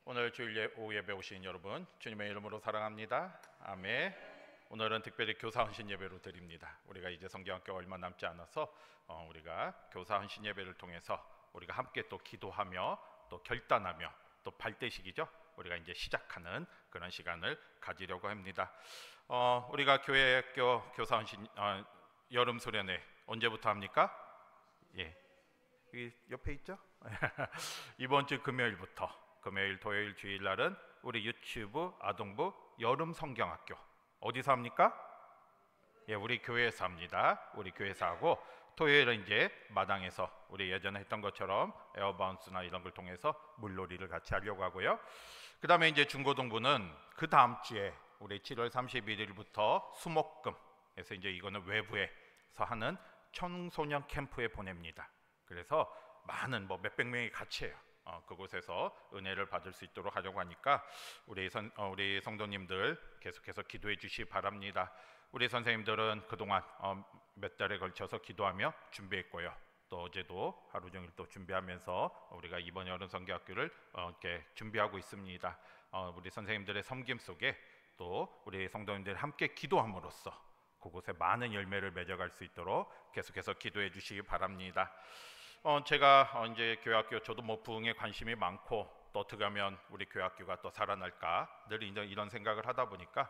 오늘 주일 오후 예배 오신 여러분 주님의 이름으로 사랑합니다. 아멘. 오늘은 특별히 교사 헌신 예배로 드립니다. 우리가 이제 성경학교 얼마 남지 않아서 우리가 교사 헌신 예배를 통해서 우리가 함께 또 기도하며 또 결단하며 또 발대식이죠. 우리가 이제 시작하는 그런 시간을 가지려고 합니다. 우리가 교회학교 교사 헌신 여름 수련회 언제부터 합니까? 예, 여기 옆에 있죠? 이번 주 금요일부터 금요일, 토요일, 주일날은 우리 유치부, 아동부, 여름 성경학교 어디서 합니까? 예, 우리 교회에서 합니다. 우리 교회에서 하고 토요일은 이제 마당에서 우리 예전에 했던 것처럼 에어바운스나 이런 걸 통해서 물놀이를 같이 하려고 하고요. 그 다음에 이제 중고등부는 그 다음 주에 우리 7월 31일부터 수목금 그래서 이제 이거는 외부에서 하는 청소년 캠프에 보냅니다. 그래서 많은 몇백 명이 같이 해요. 그곳에서 은혜를 받을 수 있도록 하려고 하니까 우리 성도님들 계속해서 기도해 주시기 바랍니다. 우리 선생님들은 그동안 몇 달에 걸쳐서 기도하며 준비했고요. 또 어제도 하루 종일 또 준비하면서 우리가 이번 여름 성경학교를 이렇게 준비하고 있습니다. 우리 선생님들의 섬김 속에 또 우리 성도님들 함께 기도함으로써 그곳에 많은 열매를 맺어갈 수 있도록 계속해서 기도해 주시기 바랍니다. 제가 이제 교회학교 저도 부흥에 관심이 많고 또 어떻게 하면 우리 교회학교가 또 살아날까 늘 이런 생각을 하다 보니까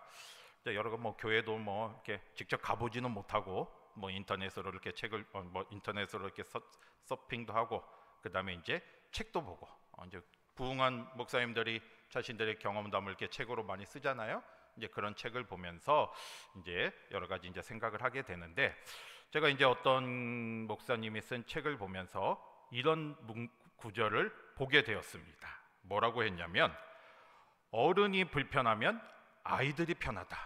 여러 교회도 이렇게 직접 가보지는 못하고 인터넷으로 이렇게 책을 인터넷으로 이렇게 서핑도 하고 그 다음에 이제 책도 보고 이제 부흥한 목사님들이 자신들의 경험담을 이렇게 책으로 많이 쓰잖아요. 이제 그런 책을 보면서 이제 여러 가지 이제 생각을 하게 되는데. 제가 이제 어떤 목사님이 쓴 책을 보면서 이런 구절을 보게 되었습니다. 뭐라고 했냐면 어른이 불편하면 아이들이 편하다.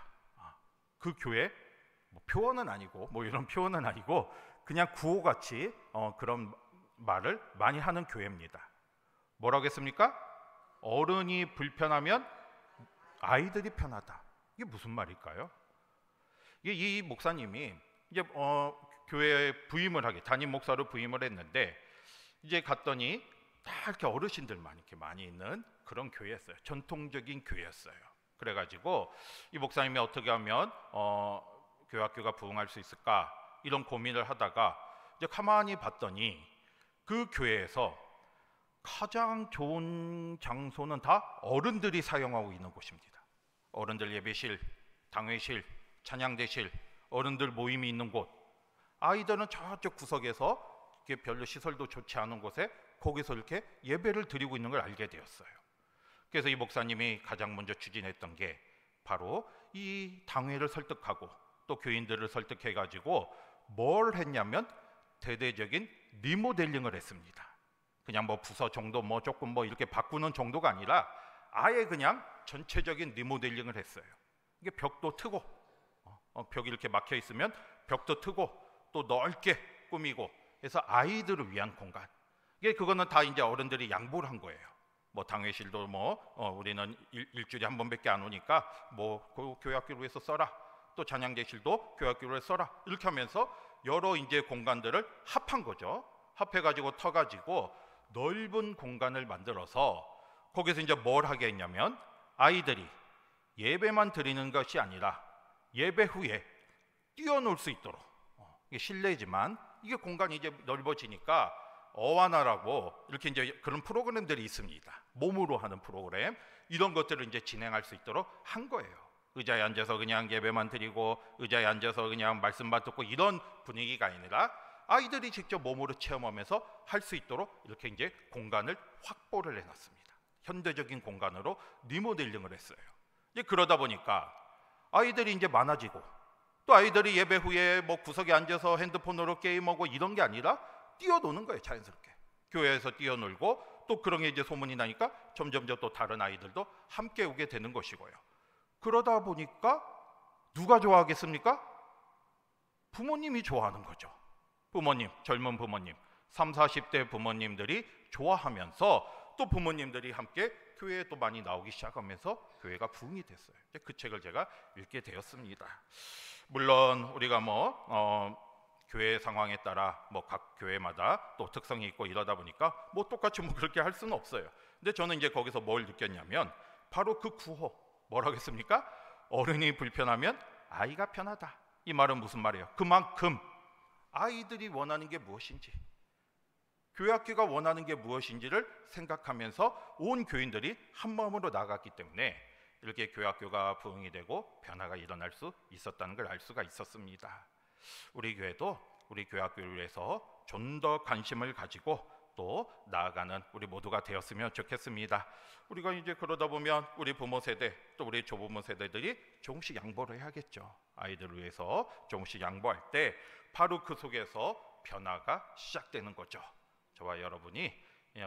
그 교회 표현은 아니고 이런 표현은 아니고 그냥 구호같이 그런 말을 많이 하는 교회입니다. 뭐라고 했습니까? 어른이 불편하면 아이들이 편하다. 이게 무슨 말일까요? 이 목사님이 이제 교회에 담임 목사로 부임을 했는데 이제 갔더니 다 이렇게 어르신들만 이렇게 많이 있는 그런 교회였어요. 전통적인 교회였어요. 그래가지고 이 목사님이 어떻게 하면 교회학교가 부흥할 수 있을까 이런 고민을 하다가 이제 가만히 봤더니 그 교회에서 가장 좋은 장소는 다 어른들이 사용하고 있는 곳입니다. 어른들 예배실, 당회실, 찬양대실 어른들 모임이 있는 곳, 아이들은 저쪽 구석에서 이렇게 별로 시설도 좋지 않은 곳에 거기서 이렇게 예배를 드리고 있는 걸 알게 되었어요. 그래서 이 목사님이 가장 먼저 추진했던 게 바로 이 당회를 설득하고 또 교인들을 설득해가지고 뭘 했냐면 대대적인 리모델링을 했습니다. 그냥 부서 정도 조금 이렇게 바꾸는 정도가 아니라 아예 그냥 전체적인 리모델링을 했어요. 이게 벽도 트고 벽이 이렇게 막혀 있으면 벽도 트고 또 넓게 꾸미고 해서 아이들을 위한 공간. 그거는 다 이제 어른들이 양보를 한 거예요. 당회실도 우리는 일주일에 한 번밖에 안 오니까 그 교회학교를 위해서 써라. 또 찬양대실도 교회학교를 위해서 써라. 이렇게 하면서 여러 이제 공간들을 합한 거죠. 합해가지고 터가지고 넓은 공간을 만들어서 거기서 이제 뭘 하게 했냐면 아이들이 예배만 드리는 것이 아니라 예배 후에 뛰어놀 수 있도록 이게 실내지만 이게 공간이 이제 넓어지니까 어와나라고 이렇게 이제 그런 프로그램들이 있습니다. 몸으로 하는 프로그램 이런 것들을 이제 진행할 수 있도록 한 거예요. 의자에 앉아서 그냥 예배만 드리고 의자에 앉아서 그냥 말씀만 듣고 이런 분위기가 아니라 아이들이 직접 몸으로 체험하면서 할 수 있도록 이렇게 이제 공간을 확보를 해놨습니다. 현대적인 공간으로 리모델링을 했어요. 이제 그러다 보니까 아이들이 이제 많아지고 또 아이들이 예배 후에 구석에 앉아서 핸드폰으로 게임하고 이런 게 아니라 뛰어노는 거예요. 자연스럽게 교회에서 뛰어놀고 또 그런 게 이제 소문이 나니까 점점점 또 다른 아이들도 함께 오게 되는 것이고요. 그러다 보니까 누가 좋아하겠습니까? 부모님이 좋아하는 거죠. 부모님, 젊은 부모님 30, 40대 부모님들이 좋아하면서 또 부모님들이 함께 교회에 또 많이 나오기 시작하면서 교회가 부흥이 됐어요. 그 책을 제가 읽게 되었습니다. 물론 우리가 교회 상황에 따라 각 교회마다 또 특성이 있고 이러다 보니까 똑같이 그렇게 할 수는 없어요. 근데 저는 이제 거기서 뭘 느꼈냐면 바로 그 구호, 뭐라고 했습니까? 어른이 불편하면 아이가 편하다. 이 말은 무슨 말이에요? 그만큼 아이들이 원하는 게 무엇인지, 교회학교가 원하는 게 무엇인지를 생각하면서 온 교인들이 한 마음으로 나갔기 때문에 이렇게 교회학교가 부흥이 되고 변화가 일어날 수 있었다는 걸 알 수가 있었습니다. 우리 교회도 우리 교회학교를 위해서 좀 더 관심을 가지고 또 나아가는 우리 모두가 되었으면 좋겠습니다. 우리가 이제 그러다 보면 우리 부모 세대 또 우리 조부모 세대들이 조금씩 양보를 해야겠죠. 아이들을 위해서 조금씩 양보할 때 바로 그 속에서 변화가 시작되는 거죠. 저와 여러분이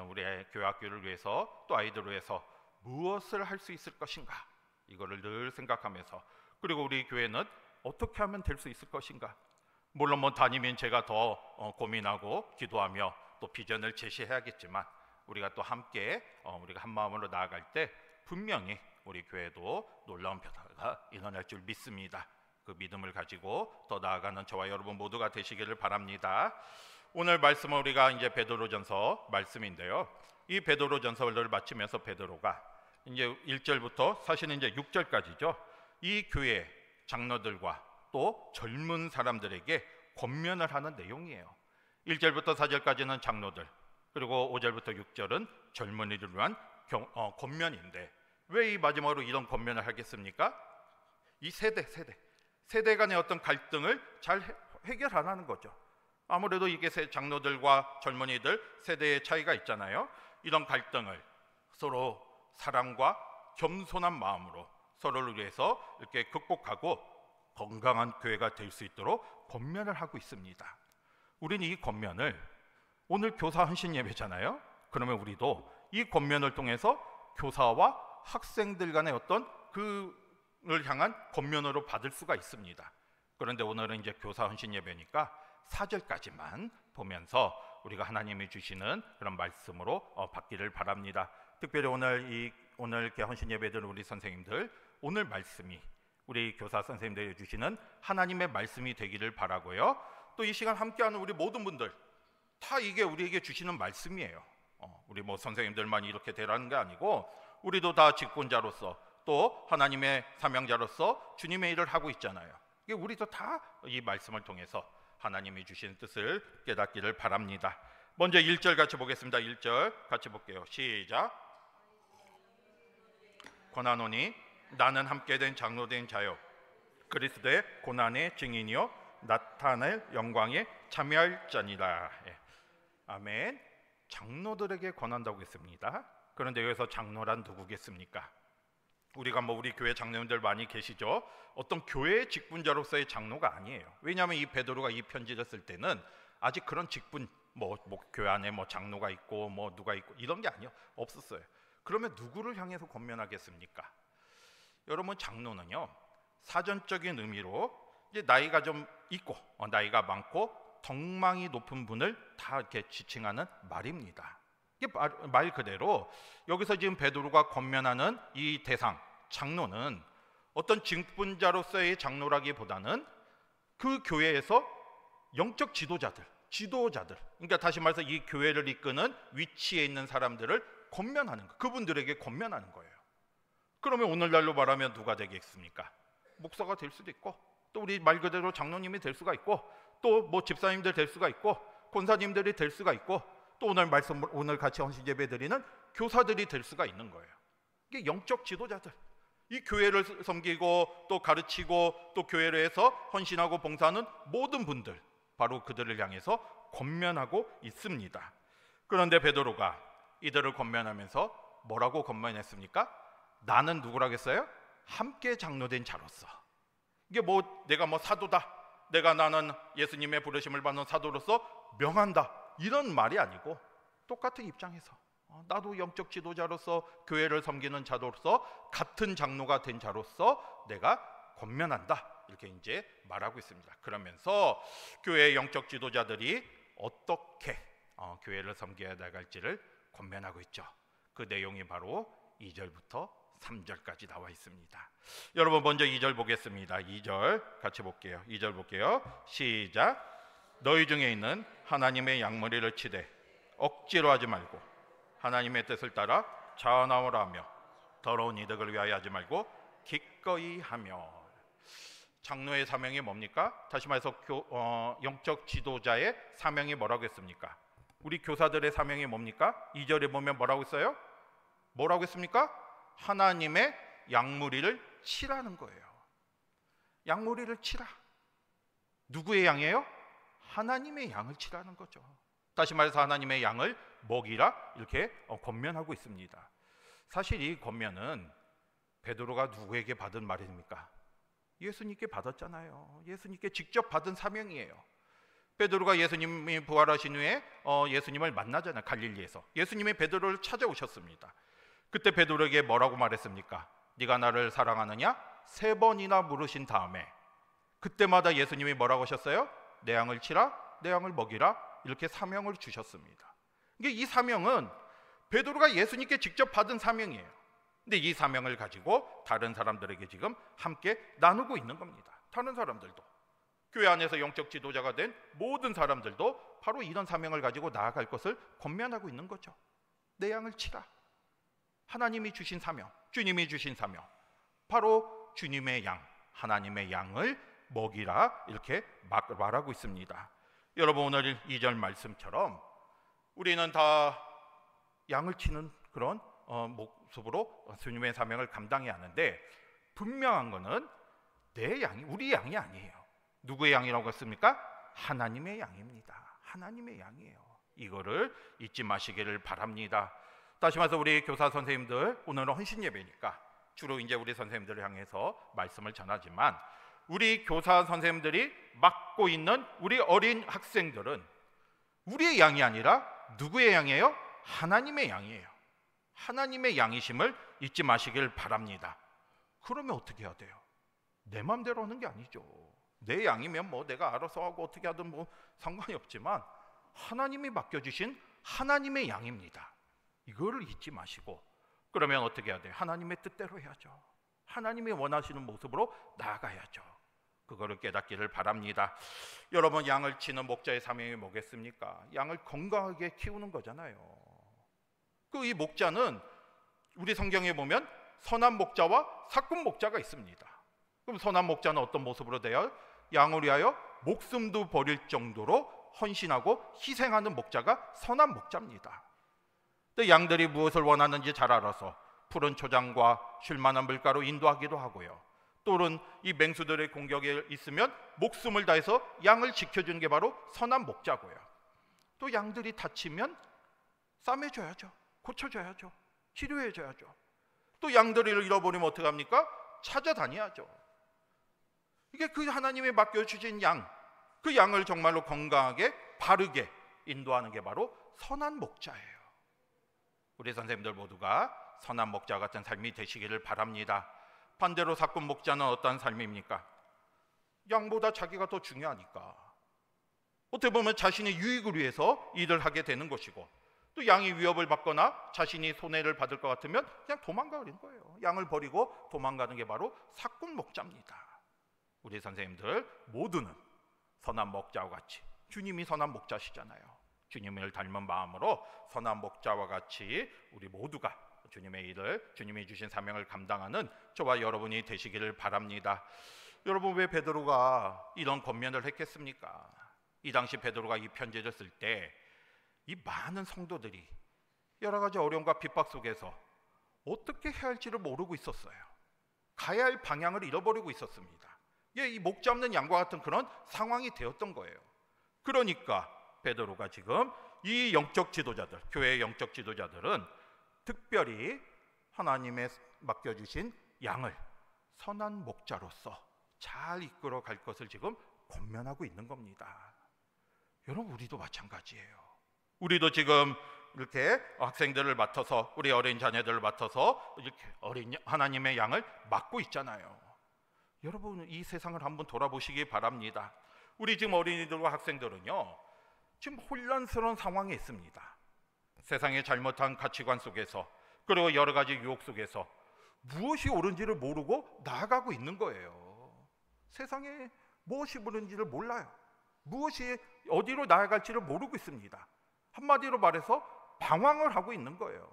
우리 교회학교를 위해서 또 아이들을 위해서 무엇을 할 수 있을 것인가, 이거를 늘 생각하면서, 그리고 우리 교회는 어떻게 하면 될 수 있을 것인가. 물론 뭐 담임인 제가 더 고민하고 기도하며 또 비전을 제시해야겠지만 우리가 또 함께 우리가 한 마음으로 나아갈 때 분명히 우리 교회도 놀라운 변화가 일어날 줄 믿습니다. 그 믿음을 가지고 더 나아가는 저와 여러분 모두가 되시기를 바랍니다. 오늘 말씀은 우리가 이제 베드로전서 말씀인데요. 이 베드로전서를 마치면서 베드로가 이제 1절부터 사실은 이제 6절까지죠. 이 교회 장로들과 또 젊은 사람들에게 권면을 하는 내용이에요. 1절부터 4절까지는 장로들, 그리고 5절부터 6절은 젊은이들을 위한 권면인데 왜 이 마지막으로 이런 권면을 하겠습니까? 이 세대 간의 어떤 갈등을 잘 해결하라는 거죠. 아무래도 이게 장로들과 젊은이들 세대의 차이가 있잖아요. 이런 갈등을 서로 사랑과 겸손한 마음으로 서로를 위해서 이렇게 극복하고 건강한 교회가 될 수 있도록 권면을 하고 있습니다. 우리는 이 권면을, 오늘 교사 헌신 예배잖아요. 그러면 우리도 이 권면을 통해서 교사와 학생들 간의 어떤 그를 향한 권면으로 받을 수가 있습니다. 그런데 오늘은 이제 교사 헌신 예배니까 4절까지만 보면서 우리가 하나님이 주시는 그런 말씀으로 받기를 바랍니다. 특별히 오늘 헌신 예배들 우리 선생님들, 오늘 말씀이 우리 교사 선생님들이 주시는 하나님의 말씀이 되기를 바라고요. 또 이 시간 함께하는 우리 모든 분들 다 이게 우리에게 주시는 말씀이에요. 우리 뭐 선생님들만 이렇게 되라는 게 아니고 우리도 다 직분자로서 또 하나님의 사명자로서 주님의 일을 하고 있잖아요. 이게 우리도 다 이 말씀을 통해서 하나님이 주신 뜻을 깨닫기를 바랍니다. 먼저 1절 같이 보겠습니다. 1절 같이 볼게요. 시작. 권하노니 나는 함께 된 장로 된 자요 그리스도의 고난의 증인이요 나타낼 영광에 참여할 자니라. 아멘. 장로들에게 권한다고 했습니다. 그런데 여기서 장로란 누구겠습니까? 우리가 우리 교회 장로님들 많이 계시죠? 어떤 교회의 직분자로서의 장로가 아니에요. 왜냐하면 이 베드로가 이 편지를 쓸 때는 아직 그런 직분, 교회 안에 장로가 있고 누가 있고 이런 게 없었어요. 그러면 누구를 향해서 권면하겠습니까? 여러분, 장로는요 사전적인 의미로 이제 나이가 좀 있고 나이가 많고 덕망이 높은 분을 다 이렇게 지칭하는 말입니다. 이게 말 그대로 여기서 지금 베드로가 권면하는 이 대상 장로는 어떤 직분자로서의 장로라기보다는 그 교회에서 영적 지도자들, 그러니까 다시 말해서 이 교회를 이끄는 위치에 있는 사람들을 권면하는 거, 그분들에게 권면하는 거예요. 그러면 오늘날로 말하면 누가 되겠습니까? 목사가 될 수도 있고, 또 우리 말 그대로 장로님이 될 수가 있고, 또 집사님들 될 수가 있고, 권사님들이 될 수가 있고, 또 오늘 같이 헌신 예배 드리는 교사들이 될 수가 있는 거예요. 이게 영적 지도자들, 이 교회를 섬기고 또 가르치고 또 교회를 해서 헌신하고 봉사하는 모든 분들, 바로 그들을 향해서 권면하고 있습니다. 그런데 베드로가 이들을 권면하면서 뭐라고 권면했습니까? 나는 누구라겠어요? 함께 장로된 자로서. 이게 내가 사도다, 나는 예수님의 부르심을 받는 사도로서 명한다, 이런 말이 아니고 똑같은 입장에서 나도 영적 지도자로서 교회를 섬기는 자로서 같은 장로가 된 자로서 내가 권면한다, 이렇게 이제 말하고 있습니다. 그러면서 교회의 영적 지도자들이 어떻게 교회를 섬겨야 나갈지를 권면하고 있죠. 그 내용이 바로 2절부터 3절까지 나와 있습니다. 여러분, 먼저 2절 보겠습니다. 2절 같이 볼게요. 2절 볼게요. 시작. 너희 중에 있는 하나님의 양머리를 치되 억지로 하지 말고 하나님의 뜻을 따라 자원함을 하며 더러운 이득을 위하여 하지 말고 기꺼이 하며. 장로의 사명이 뭡니까? 다시 말해서 영적 지도자의 사명이 뭐라고 했습니까? 우리 교사들의 사명이 뭡니까? 2절에 보면 뭐라고 했어요? 뭐라고 했습니까? 하나님의 양무리를 치라는 거예요. 양무리를 치라. 누구의 양이에요? 하나님의 양을 치라는 거죠. 다시 말해서 하나님의 양을 먹이라, 이렇게 권면하고 있습니다. 사실 이 권면은 베드로가 누구에게 받은 말입니까? 예수님께 받았잖아요. 예수님께 직접 받은 사명이에요. 베드로가 예수님이 부활하신 후에 예수님을 만나잖아요. 갈릴리에서 예수님이 베드로를 찾아오셨습니다. 그때 베드로에게 뭐라고 말했습니까? 네가 나를 사랑하느냐? 3번이나 물으신 다음에 그때마다 예수님이 뭐라고 하셨어요? 내 양을 치라, 내 양을 먹이라, 이렇게 사명을 주셨습니다. 이 사명은 베드로가 예수님께 직접 받은 사명이에요. 근데 이 사명을 가지고 다른 사람들에게 지금 함께 나누고 있는 겁니다. 다른 사람들도, 교회 안에서 영적 지도자가 된 모든 사람들도 바로 이런 사명을 가지고 나아갈 것을 권면하고 있는 거죠. 내 양을 치라. 하나님이 주신 사명, 주님이 주신 사명, 바로 주님의 양, 하나님의 양을 먹이라, 이렇게 말하고 있습니다. 여러분, 오늘 2절 말씀처럼 우리는 다 양을 치는 그런 모습으로 주님의 사명을 감당해야 하는데, 분명한 것은 내 양이, 우리 양이 아니에요. 누구의 양이라고 했습니까? 하나님의 양입니다. 하나님의 양이에요. 이거를 잊지 마시기를 바랍니다. 다시 말해서 우리 교사 선생님들, 오늘은 헌신 예배니까 주로 이제 우리 선생님들을 향해서 말씀을 전하지만, 우리 교사 선생님들이 맡고 있는 우리 어린 학생들은 우리의 양이 아니라 누구의 양이에요? 하나님의 양이에요. 하나님의 양이심을 잊지 마시길 바랍니다. 그러면 어떻게 해야 돼요? 내 마음대로 하는 게 아니죠. 내 양이면 뭐 내가 알아서 하고 어떻게 하든 뭐 상관이 없지만, 하나님이 맡겨주신 하나님의 양입니다. 이거를 잊지 마시고, 그러면 어떻게 해야 돼요? 하나님의 뜻대로 해야죠. 하나님이 원하시는 모습으로 나아가야죠. 그거를 깨닫기를 바랍니다. 여러분, 양을 치는 목자의 사명이 뭐겠습니까? 양을 건강하게 키우는 거잖아요. 이 목자는 우리 성경에 보면 선한 목자와 사꾼 목자가 있습니다. 그럼 선한 목자는 어떤 모습으로 돼요? 양을 위하여 목숨도 버릴 정도로 헌신하고 희생하는 목자가 선한 목자입니다. 양들이 무엇을 원하는지 잘 알아서 푸른 초장과 쉴만한 물가로 인도하기도 하고요. 또는 이 맹수들의 공격에 있으면 목숨을 다해서 양을 지켜주는 게 바로 선한 목자고요. 또 양들이 다치면 싸매줘야죠. 고쳐줘야죠. 치료해줘야죠. 또 양들을 잃어버리면 어떡합니까? 찾아다녀야죠. 이게 그 하나님이 맡겨주신 양, 그 양을 정말로 건강하게 바르게 인도하는 게 바로 선한 목자예요. 우리 선생님들 모두가 선한 목자 같은 삶이 되시기를 바랍니다. 반대로 사꾼 목자는 어떤 삶입니까? 양보다 자기가 더 중요하니까 어떻게 보면 자신의 유익을 위해서 일을 하게 되는 것이고, 또 양이 위협을 받거나 자신이 손해를 받을 것 같으면 그냥 도망가는 거예요. 양을 버리고 도망가는 게 바로 사꾼 목자입니다. 우리 선생님들 모두는 선한 목자와 같이, 주님이 선한 목자시잖아요. 주님을 닮은 마음으로 선한 목자와 같이 우리 모두가 주님의 일을, 주님이 주신 사명을 감당하는 저와 여러분이 되시기를 바랍니다. 여러분, 왜 베드로가 이런 권면을 했겠습니까? 이 당시 베드로가 이 편지를 쓸 때 이 많은 성도들이 여러 가지 어려움과 핍박 속에서 어떻게 해야 할지를 모르고 있었어요. 가야 할 방향을 잃어버리고 있었습니다. 이 목자 없는 양과 같은 그런 상황이 되었던 거예요. 그러니까 베드로가 지금 이 영적 지도자들, 교회의 영적 지도자들은 특별히 하나님의 맡겨주신 양을 선한 목자로서 잘 이끌어 갈 것을 지금 권면하고 있는 겁니다. 여러분, 우리도 마찬가지예요. 우리도 지금 이렇게 학생들을 맡아서, 우리 어린 자녀들을 맡아서 이렇게 어린 하나님의 양을 맡고 있잖아요. 여러분, 이 세상을 한번 돌아보시기 바랍니다. 우리 지금 어린이들과 학생들은요, 지금 혼란스러운 상황에 있습니다. 세상의 잘못한 가치관 속에서, 그리고 여러 가지 유혹 속에서 무엇이 옳은지를 모르고 나아가고 있는 거예요. 세상에 무엇이 옳은지를 몰라요. 무엇이 어디로 나아갈지를 모르고 있습니다. 한마디로 말해서 방황을 하고 있는 거예요.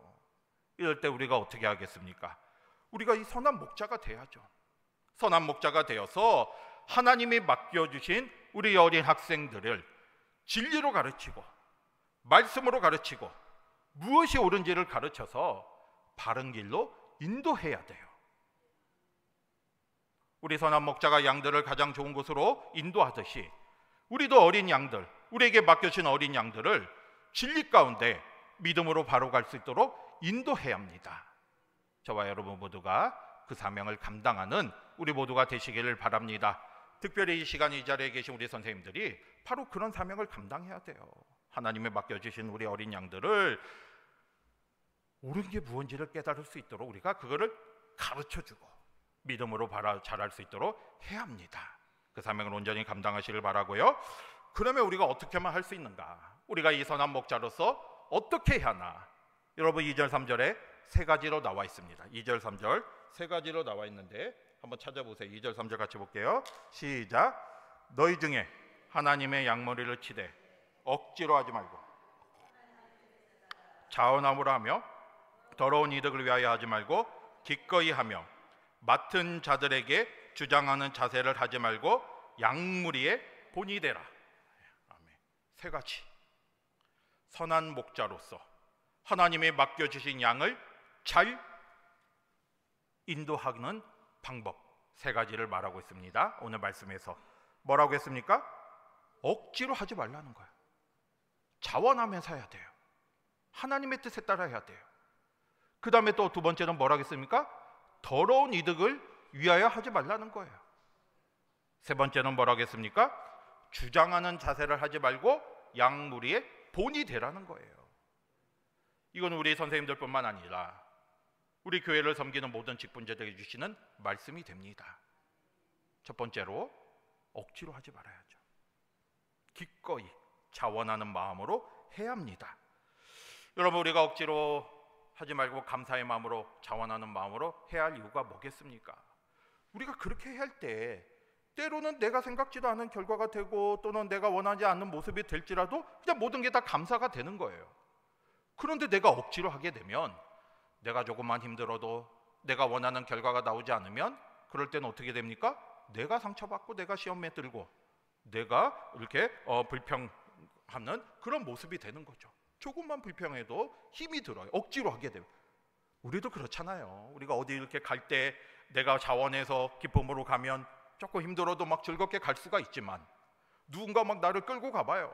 이럴 때 우리가 어떻게 하겠습니까? 우리가 이 선한 목자가 돼야죠. 선한 목자가 되어서 하나님이 맡겨주신 우리 어린 학생들을 진리로 가르치고 말씀으로 가르치고 무엇이 옳은지를 가르쳐서 바른 길로 인도해야 돼요. 우리 선한 목자가 양들을 가장 좋은 곳으로 인도하듯이 우리도 어린 양들, 우리에게 맡겨진 어린 양들을 진리 가운데 믿음으로 바로 갈 수 있도록 인도해야 합니다. 저와 여러분 모두가 그 사명을 감당하는 우리 모두가 되시기를 바랍니다. 특별히 이 시간 이 자리에 계신 우리 선생님들이 바로 그런 사명을 감당해야 돼요. 하나님의 맡겨주신 우리 어린 양들을 옳은 게 무엇인지를 깨달을 수 있도록 우리가 그거를 가르쳐주고 믿음으로 자랄 수 있도록 해야 합니다. 그 사명을 온전히 감당하시길 바라고요. 그러면 우리가 어떻게 하면 할 수 있는가? 우리가 이 선한 목자로서 어떻게 해야 하나? 여러분 2절 3절에 세 가지로 나와 있습니다. 2절 3절 세 가지로 나와 있는데 한번 찾아보세요. 2절 3절 같이 볼게요. 시작. 너희 중에 하나님의 양머리를 치되 억지로 하지 말고 자원함으로 하며 더러운 이득을 위하여 하지 말고 기꺼이 하며 맡은 자들에게 주장하는 자세를 하지 말고 양무리의 본이 되라. 아멘. 세 가지. 선한 목자로서 하나님이 맡겨주신 양을 잘 인도하는 방법 세 가지를 말하고 있습니다. 오늘 말씀에서 뭐라고 했습니까? 억지로 하지 말라는 거예요. 자원하면서 해야 돼요. 하나님의 뜻에 따라 해야 돼요. 그 다음에 또 두 번째는 뭐라고 했습니까? 더러운 이득을 위하여 하지 말라는 거예요. 세 번째는 뭐라고 했습니까? 주장하는 자세를 하지 말고 양무리의 본이 되라는 거예요. 이건 우리 선생님들뿐만 아니라 우리 교회를 섬기는 모든 직분자들에게 주시는 말씀이 됩니다. 첫 번째로 억지로 하지 말아야죠. 기꺼이 자원하는 마음으로 해야 합니다. 여러분 우리가 억지로 하지 말고 감사의 마음으로 자원하는 마음으로 해야 할 이유가 뭐겠습니까? 우리가 그렇게 해야 할 때 때로는 내가 생각지도 않은 결과가 되고 또는 내가 원하지 않는 모습이 될지라도 그냥 모든 게 다 감사가 되는 거예요. 그런데 내가 억지로 하게 되면 내가 조금만 힘들어도 내가 원하는 결과가 나오지 않으면 그럴 때는 어떻게 됩니까? 내가 상처받고 내가 시험에 들고 내가 이렇게 불평하는 그런 모습이 되는 거죠. 조금만 불평해도 힘이 들어요. 억지로 하게 되면. 우리도 그렇잖아요. 우리가 어디 이렇게 갈 때 내가 자원해서 기쁨으로 가면 조금 힘들어도 막 즐겁게 갈 수가 있지만 누군가 막 나를 끌고 가봐요.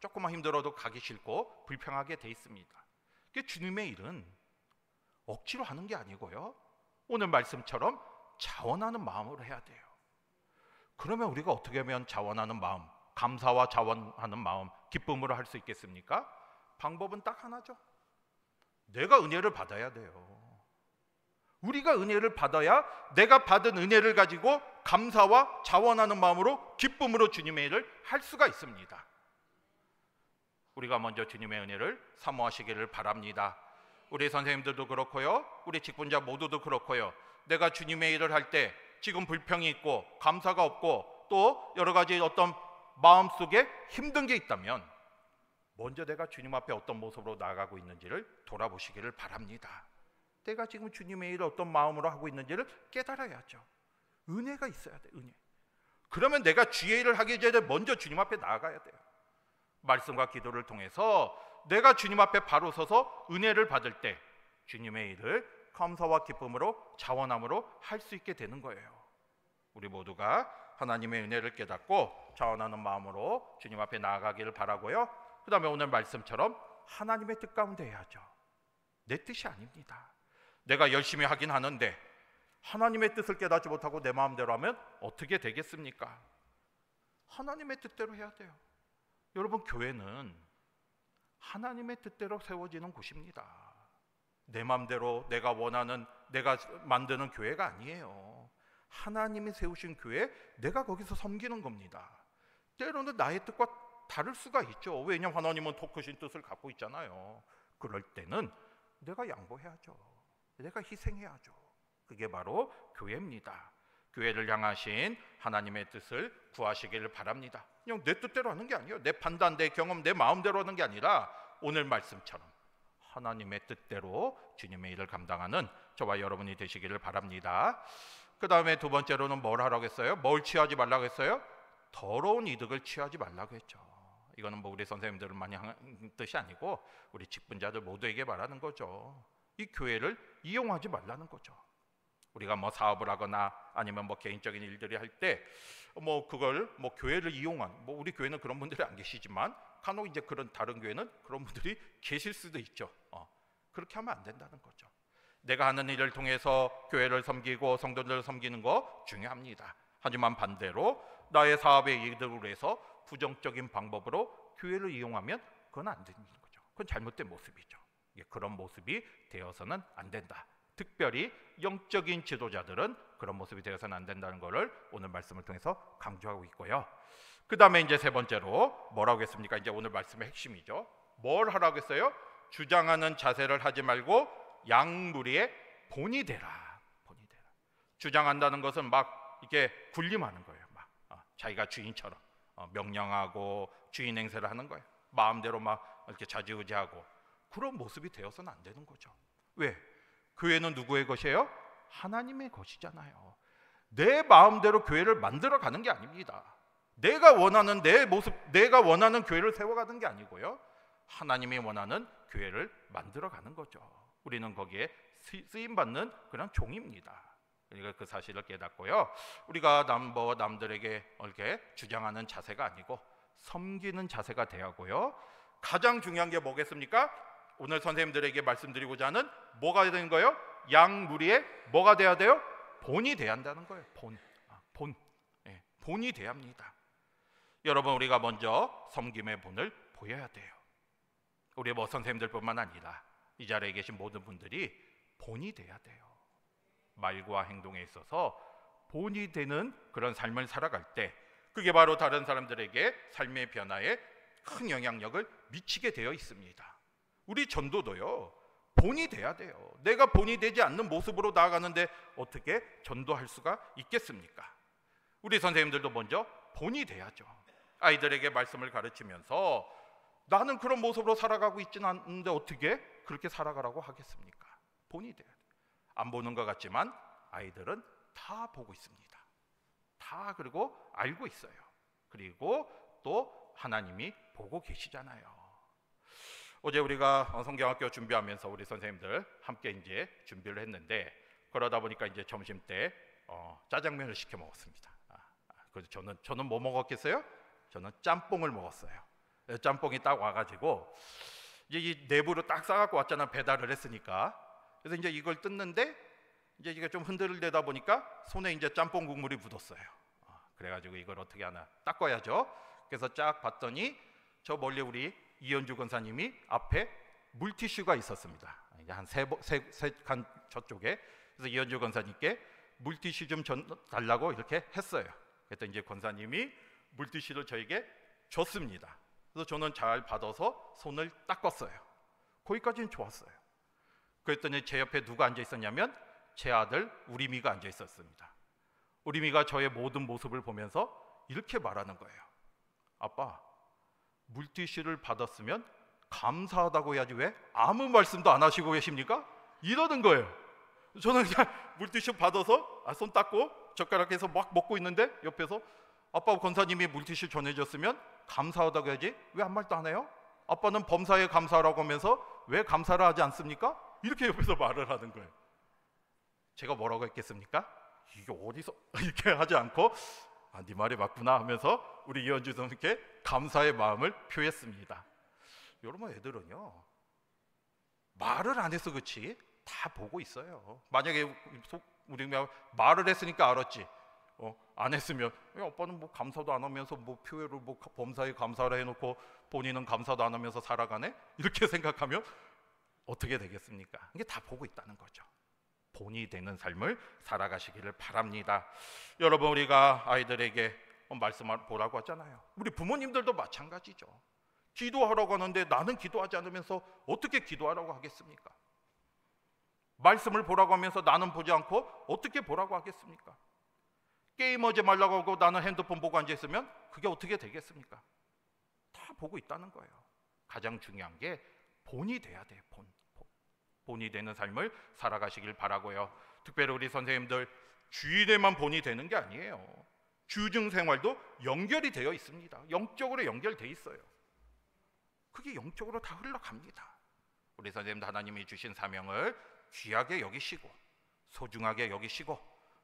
조금만 힘들어도 가기 싫고 불평하게 돼 있습니다. 그게 주님의 일은 억지로 하는 게 아니고요. 오늘 말씀처럼 자원하는 마음으로 해야 돼요. 그러면 우리가 어떻게 하면 자원하는 마음, 감사와 자원하는 마음, 기쁨으로 할 수 있겠습니까? 방법은 딱 하나죠. 내가 은혜를 받아야 돼요. 우리가 은혜를 받아야 내가 받은 은혜를 가지고 감사와 자원하는 마음으로 기쁨으로 주님의 일을 할 수가 있습니다. 우리가 먼저 주님의 은혜를 사모하시기를 바랍니다. 우리 선생님들도 그렇고요. 우리 직분자 모두도 그렇고요. 내가 주님의 일을 할 때 지금 불평이 있고 감사가 없고 또 여러 가지 어떤 마음속에 힘든 게 있다면 먼저 내가 주님 앞에 어떤 모습으로 나아가고 있는지를 돌아보시기를 바랍니다. 내가 지금 주님의 일을 어떤 마음으로 하고 있는지를 깨달아야죠. 은혜가 있어야 돼. 은혜. 그러면 내가 주의 일을 하기 전에 먼저 주님 앞에 나아가야 돼요. 말씀과 기도를 통해서 내가 주님 앞에 바로 서서 은혜를 받을 때 주님의 일을 감사와 기쁨으로 자원함으로 할 수 있게 되는 거예요. 우리 모두가 하나님의 은혜를 깨닫고 자원하는 마음으로 주님 앞에 나아가기를 바라고요. 그 다음에 오늘 말씀처럼 하나님의 뜻 가운데 해야죠. 내 뜻이 아닙니다. 내가 열심히 하긴 하는데 하나님의 뜻을 깨닫지 못하고 내 마음대로 하면 어떻게 되겠습니까? 하나님의 뜻대로 해야 돼요. 여러분 교회는 하나님의 뜻대로 세워지는 곳입니다. 내 마음대로 내가 원하는 내가 만드는 교회가 아니에요. 하나님이 세우신 교회 내가 거기서 섬기는 겁니다. 때로는 나의 뜻과 다를 수가 있죠. 왜냐하면 하나님은 더 크신 뜻을 갖고 있잖아요. 그럴 때는 내가 양보해야죠. 내가 희생해야죠. 그게 바로 교회입니다. 교회를 향하신 하나님의 뜻을 구하시기를 바랍니다. 그냥 내 뜻대로 하는 게 아니에요. 내 판단, 내 경험, 내 마음대로 하는 게 아니라 오늘 말씀처럼 하나님의 뜻대로 주님의 일을 감당하는 저와 여러분이 되시기를 바랍니다. 그 다음에 두 번째로는 뭘 하라고 했어요? 뭘 취하지 말라고 했어요? 더러운 이득을 취하지 말라고 했죠. 이거는 뭐 우리 선생님들은 많이 하는 뜻이 아니고 우리 직분자들 모두에게 말하는 거죠. 이 교회를 이용하지 말라는 거죠. 우리가 뭐 사업을 하거나 아니면 뭐 개인적인 일들이 할 때 뭐 그걸 뭐 교회를 이용한, 뭐 우리 교회는 그런 분들이 안 계시지만 간혹 이제 그런 다른 교회는 그런 분들이 계실 수도 있죠. 그렇게 하면 안 된다는 거죠. 내가 하는 일을 통해서 교회를 섬기고 성도들을 섬기는 거 중요합니다. 하지만 반대로 나의 사업의 이득을 위해서 부정적인 방법으로 교회를 이용하면 그건 안 되는 거죠. 그건 잘못된 모습이죠. 그런 모습이 되어서는 안 된다. 특별히 영적인 지도자들은 그런 모습이 되어서는 안 된다는 것을 오늘 말씀을 통해서 강조하고 있고요. 그 다음에 이제 세 번째로 뭐라고 했습니까? 이제 오늘 말씀의 핵심이죠. 뭘 하라고 했어요? 주장하는 자세를 하지 말고 양무리의 본이 되라. 본이 되라. 주장한다는 것은 막 이렇게 군림하는 거예요. 막 자기가 주인처럼 명령하고 주인 행세를 하는 거예요. 마음대로 막 이렇게 좌지우지하고 그런 모습이 되어서는 안 되는 거죠. 왜? 교회는 누구의 것이에요? 하나님의 것이잖아요. 내 마음대로 교회를 만들어 가는 게 아닙니다. 내가 원하는 내 모습, 내가 원하는 교회를 세워가는 게 아니고요. 하나님이 원하는 교회를 만들어 가는 거죠. 우리는 거기에 쓰임받는 그런 종입니다. 그러니까 그 사실을 깨닫고요. 우리가 남들에게 이렇게 주장하는 자세가 아니고 섬기는 자세가 돼야 하고요. 가장 중요한 게 뭐겠습니까? 오늘 선생님들에게 말씀드리고자 하는 뭐가 되는 거예요? 양무리에 뭐가 돼야 돼요? 본이 돼야 한다는 거예요. 본이 돼야 합니다. 여러분, 우리가 먼저 섬김의 본을 보여야 돼요. 우리 뭐 선생님들뿐만 아니라 이 자리에 계신 모든 분들이 본이 돼야 돼요. 말과 행동에 있어서 본이 되는 그런 삶을 살아갈 때 그게 바로 다른 사람들에게 삶의 변화에 큰 영향력을 미치게 되어 있습니다. 우리 전도도요, 본이 돼야 돼요. 내가 본이 되지 않는 모습으로 나아가는데 어떻게 전도할 수가 있겠습니까? 우리 선생님들도 먼저 본이 돼야죠. 아이들에게 말씀을 가르치면서 나는 그런 모습으로 살아가고 있지는 않는데 어떻게 그렇게 살아가라고 하겠습니까? 본이 돼야 돼요. 안 보는 것 같지만 아이들은 다 보고 있습니다. 다 그리고 알고 있어요. 그리고 또 하나님이 보고 계시잖아요. 어제 우리가 성경학교 준비하면서 우리 선생님들 함께 이제 준비를 했는데 그러다 보니까 이제 점심 때 짜장면을 시켜 먹었습니다. 그래서 저는 뭐 먹었겠어요? 저는 짬뽕을 먹었어요. 짬뽕이 딱 와가지고 이제 이 내부로 딱 싸갖고 왔잖아. 배달을 했으니까. 그래서 이제 이걸 뜯는데 이제 이게 좀 흔들대다 보니까 손에 이제 짬뽕 국물이 묻었어요. 그래가지고 이걸 어떻게 하나 닦아야죠. 그래서 쫙 봤더니 저 멀리 우리 이현주 권사님이 앞에 물티슈가 있었습니다. 이제 한 세 칸 저쪽에. 그래서 이현주 권사님께 물티슈 좀 달라고 이렇게 했어요. 그랬더니 이제 권사님이 물티슈를 저에게 줬습니다. 그래서 저는 잘 받아서 손을 닦았어요. 거기까지는 좋았어요. 그랬더니 제 옆에 누가 앉아 있었냐면 제 아들 우리미가 앉아 있었습니다. 우리미가 저의 모든 모습을 보면서 이렇게 말하는 거예요. 아빠, 물티슈를 받았으면 감사하다고 해야지 왜 아무 말씀도 안 하시고 계십니까? 이러는 거예요. 저는 그냥 물티슈 받아서 손 닦고 젓가락에서 막 먹고 있는데 옆에서 아빠 권사님이 물티슈 전해줬으면 감사하다고 해야지 왜 한 말도 안 해요? 아빠는 범사에 감사하라고 하면서 왜 감사를 하지 않습니까? 이렇게 옆에서 말을 하는 거예요. 제가 뭐라고 했겠습니까? 이게 어디서 이렇게 하지 않고 네 말이 맞구나 하면서 우리 이현주 선생님께 감사의 마음을 표했습니다. 여러분, 애들은요 말을 안 해서 그렇지 다 보고 있어요. 만약에 우리가 말을 했으니까 알았지 안 했으면 오빠는 뭐 감사도 안 하면서 뭐 표회를 뭐 범사에 감사를 해놓고 본인은 감사도 안 하면서 살아가네? 이렇게 생각하면 어떻게 되겠습니까? 이게 다 보고 있다는 거죠. 본이 되는 삶을 살아가시기를 바랍니다. 여러분, 우리가 아이들에게 말씀을 보라고 하잖아요. 우리 부모님들도 마찬가지죠. 기도하라고 하는데 나는 기도하지 않으면서 어떻게 기도하라고 하겠습니까? 말씀을 보라고 하면서 나는 보지 않고 어떻게 보라고 하겠습니까? 게임하지 말라고 하고 나는 핸드폰 보고 앉아있으면 그게 어떻게 되겠습니까? 다 보고 있다는 거예요. 가장 중요한 게 본이 돼야 돼요. 본이 되는 삶을 살아가시길 바라고요. 특별히 우리 선생님들 주일에만 본이 되는 게 아니에요. 주중 생활도 연결이 되어 있습니다. 영적으로 연결되어 있어요. 그게 영적으로 다 흘러갑니다. 우리 선생님도 하나님이 주신 사명을 귀하게 여기시고 소중하게 여기시고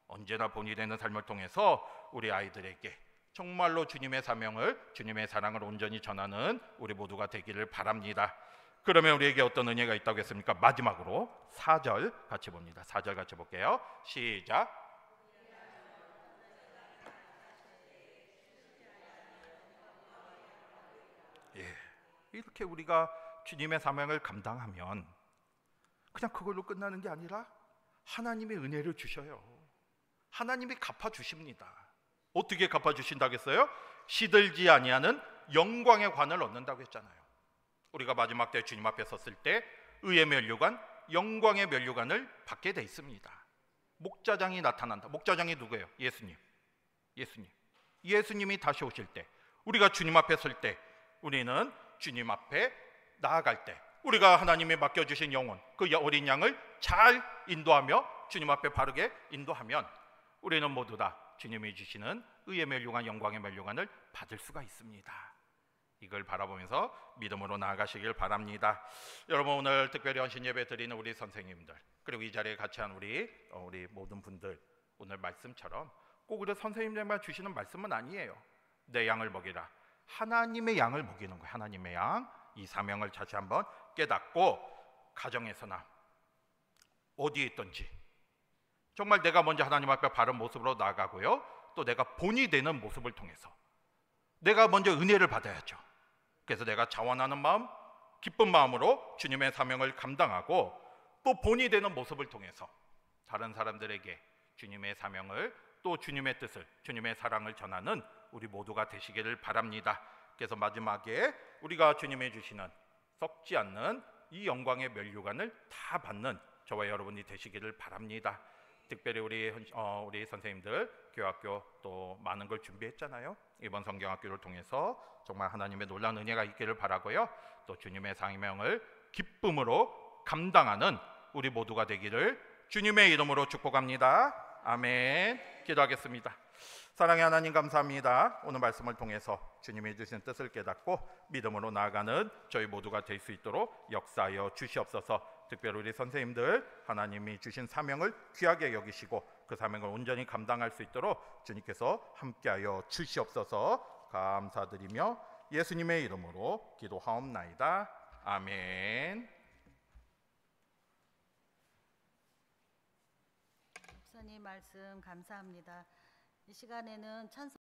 언제나 본이 되는 삶을 통해서 우리 아이들에게 정말로 주님의 사명을, 주님의 사랑을 온전히 전하는 우리 모두가 되기를 바랍니다. 그러면 우리에게 어떤 은혜가 있다고 했습니까? 마지막으로 4절 같이 봅니다. 4절 같이 볼게요. 시작. 예, 이렇게 우리가 주님의 사명을 감당하면 그냥 그걸로 끝나는 게 아니라 하나님의 은혜를 주셔요. 하나님이 갚아주십니다. 어떻게 갚아주신다고 했어요? 시들지 아니하는 영광의 관을 얻는다고 했잖아요. 우리가 마지막 때 주님 앞에 섰을 때 의의 면류관, 영광의 면류관을 받게 돼 있습니다. 목자장이 나타난다. 목자장이 누구예요? 예수님. 예수님이 다시 오실 때, 우리가 주님 앞에 설 때, 우리는 주님 앞에 나아갈 때 우리가 하나님이 맡겨주신 영혼, 그 어린 양을 잘 인도하며 주님 앞에 바르게 인도하면 우리는 모두 다 주님이 주시는 의의 면류관, 영광의 면류관을 받을 수가 있습니다. 이걸 바라보면서 믿음으로 나아가시길 바랍니다. 여러분, 오늘 특별히 헌신 예배 드리는 우리 선생님들, 그리고 이 자리에 같이 한 우리 모든 분들, 오늘 말씀처럼 꼭 우리 선생님들만 주시는 말씀은 아니에요. 내 양을 먹이라. 하나님의 양을 먹이는 거예요. 하나님의 양. 이 사명을 다시 한번 깨닫고 가정에서나 어디에 있든지 정말 내가 먼저 하나님 앞에 바른 모습으로 나아가고요, 또 내가 본이 되는 모습을 통해서 내가 먼저 은혜를 받아야죠. 그래서 내가 자원하는 마음, 기쁜 마음으로 주님의 사명을 감당하고 또 본이 되는 모습을 통해서 다른 사람들에게 주님의 사명을, 또 주님의 뜻을, 주님의 사랑을 전하는 우리 모두가 되시기를 바랍니다. 그래서 마지막에 우리가 주님이 주시는 썩지 않는 이 영광의 면류관을 다 받는 저와 여러분이 되시기를 바랍니다. 특별히 우리 선생님들 교학교 또 많은 걸 준비했잖아요. 이번 성경학교를 통해서 정말 하나님의 놀라운 은혜가 있기를 바라고요, 또 주님의 사명을 기쁨으로 감당하는 우리 모두가 되기를 주님의 이름으로 축복합니다. 아멘. 기도하겠습니다. 사랑의 하나님, 감사합니다. 오늘 말씀을 통해서 주님이 주신 뜻을 깨닫고 믿음으로 나아가는 저희 모두가 될 수 있도록 역사하여 주시옵소서. 특별히 우리 선생님들 하나님이 주신 사명을 귀하게 여기시고 그 사명을 온전히 감당할 수 있도록 주님께서 함께하여 주시옵소서. 감사드리며 예수님의 이름으로 기도하옵나이다. 아멘. 목사님 말씀 감사합니다. 이 시간에는 찬송